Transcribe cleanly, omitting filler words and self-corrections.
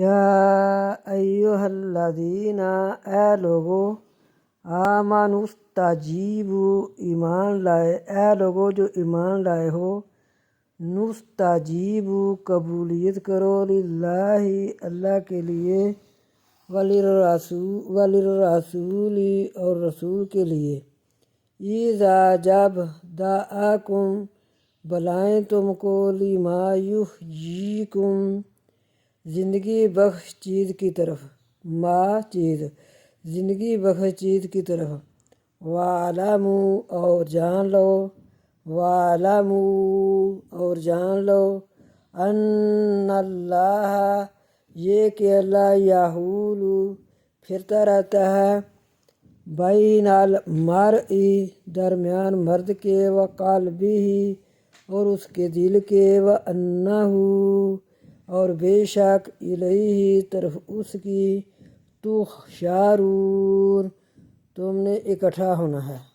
یا ایھا الذین اے لوگو آمنوا استجیبوا ایمان لائے، اے لوگو جو ایمان لائے ہو، نستجیبوا قبولیت کرو، للہ اللہ کے لیے، وللرسول اور رسول کے لیے، اذا جب دعاکم بلائیں تم کو، لما یحییکم زندگی بخش چیز کی طرف، زندگی بخش چیز کی طرف، وَاعْلَمُوا اور جان لو، ان اللہ یہ کہ اللہ یحول پھرتا رہتا ہے، بین المرء درمیان مرد کے، وقلبہ اور اس کے دل کے، وانہ اور بے شک الیہ طرف اس کی، تحشرون تم نے اکٹھا ہونا ہے۔